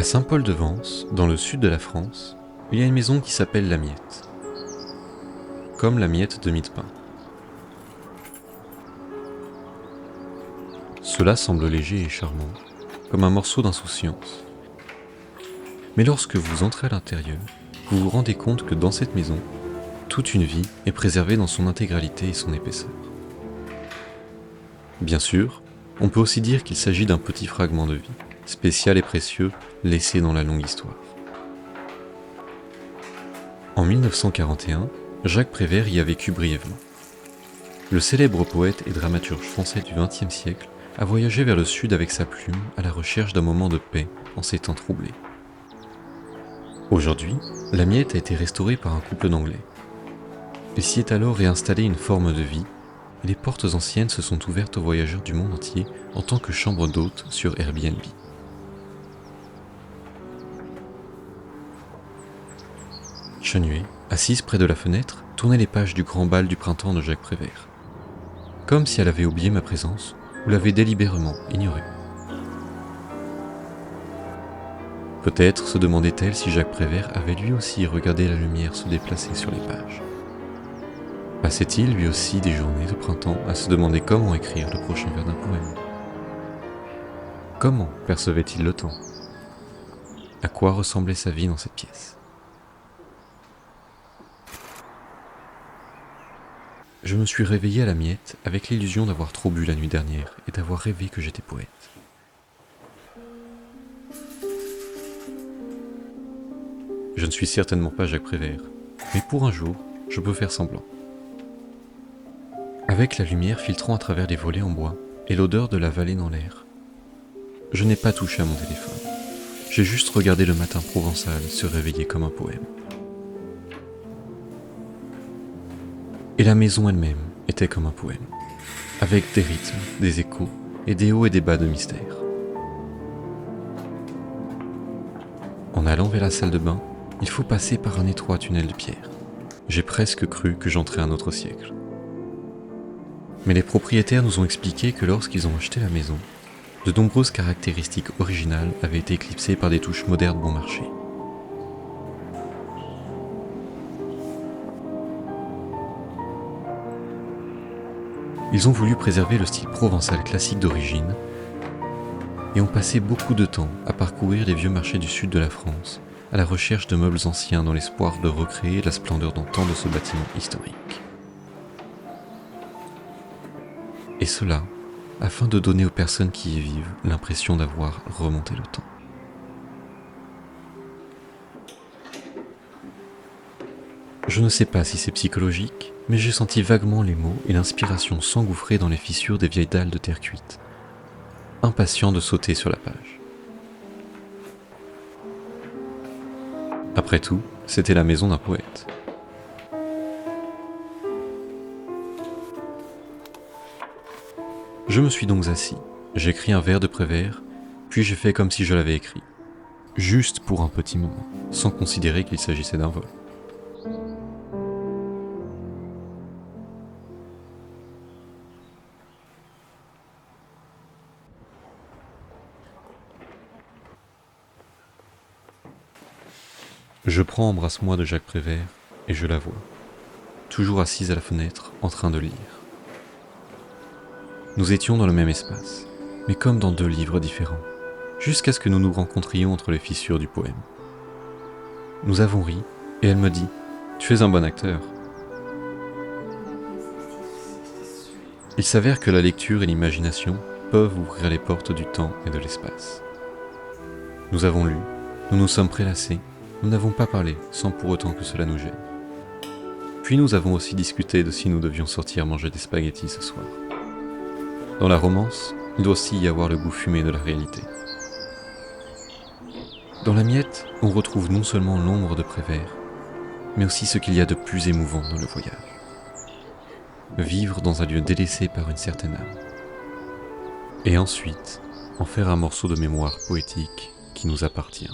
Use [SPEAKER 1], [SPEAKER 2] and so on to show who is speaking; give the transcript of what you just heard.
[SPEAKER 1] À Saint-Paul-de-Vence, dans le sud de la France, il y a une maison qui s'appelle la Miette. Comme la miette de mie de pain. Cela semble léger et charmant, comme un morceau d'insouciance. Mais lorsque vous entrez à l'intérieur, vous vous rendez compte que dans cette maison, toute une vie est préservée dans son intégralité et son épaisseur. Bien sûr, on peut aussi dire qu'il s'agit d'un petit fragment de vie, spécial et précieux, laissé dans la longue histoire. En 1941, Jacques Prévert y a vécu brièvement. Le célèbre poète et dramaturge français du XXe siècle a voyagé vers le sud avec sa plume à la recherche d'un moment de paix en ces temps troublés. Aujourd'hui, la Miette a été restaurée par un couple d'Anglais. Il s'y est alors réinstallé une forme de vie, et les portes anciennes se sont ouvertes aux voyageurs du monde entier en tant que chambre d'hôte sur Airbnb. Chenuée, assise près de la fenêtre, tournait les pages du grand bal du printemps de Jacques Prévert. Comme si elle avait oublié ma présence, ou l'avait délibérément ignorée. Peut-être se demandait-elle si Jacques Prévert avait lui aussi regardé la lumière se déplacer sur les pages. Passait-il lui aussi des journées de printemps à se demander comment écrire le prochain vers d'un poème? Comment percevait-il le temps? À quoi ressemblait sa vie dans cette pièce? Je me suis réveillé à la Miette avec l'illusion d'avoir trop bu la nuit dernière et d'avoir rêvé que j'étais poète. Je ne suis certainement pas Jacques Prévert, mais pour un jour, je peux faire semblant. Avec la lumière filtrant à travers les volets en bois et l'odeur de la vallée dans l'air, je n'ai pas touché à mon téléphone. J'ai juste regardé le matin provençal se réveiller comme un poème. Et la maison elle-même était comme un poème, avec des rythmes, des échos et des hauts et des bas de mystère. En allant vers la salle de bain, il faut passer par un étroit tunnel de pierre. J'ai presque cru que j'entrais un autre siècle. Mais les propriétaires nous ont expliqué que lorsqu'ils ont acheté la maison, de nombreuses caractéristiques originales avaient été éclipsées par des touches modernes bon marché. Ils ont voulu préserver le style provençal classique d'origine et ont passé beaucoup de temps à parcourir les vieux marchés du sud de la France à la recherche de meubles anciens dans l'espoir de recréer la splendeur d'antan de ce bâtiment historique. Et cela, afin de donner aux personnes qui y vivent l'impression d'avoir remonté le temps. Je ne sais pas si c'est psychologique, mais j'ai senti vaguement les mots et l'inspiration s'engouffrer dans les fissures des vieilles dalles de terre cuite, impatient de sauter sur la page. Après tout, c'était la maison d'un poète. Je me suis donc assis, j'ai écrit un vers de Prévert, puis j'ai fait comme si je l'avais écrit, juste pour un petit moment, sans considérer qu'il s'agissait d'un vol. Je prends Embrasse-moi de Jacques Prévert et je la vois, toujours assise à la fenêtre, en train de lire. Nous étions dans le même espace, mais comme dans deux livres différents, jusqu'à ce que nous nous rencontrions entre les fissures du poème. Nous avons ri, et elle me dit « Tu es un bon acteur ». Il s'avère que la lecture et l'imagination peuvent ouvrir les portes du temps et de l'espace. Nous avons lu, nous nous sommes prélassés, nous n'avons pas parlé sans pour autant que cela nous gêne. Puis nous avons aussi discuté de si nous devions sortir manger des spaghettis ce soir. Dans la romance, il doit aussi y avoir le goût fumé de la réalité. Dans la Miette, on retrouve non seulement l'ombre de Prévert, mais aussi ce qu'il y a de plus émouvant dans le voyage. Vivre dans un lieu délaissé par une certaine âme. Et ensuite, en faire un morceau de mémoire poétique qui nous appartient.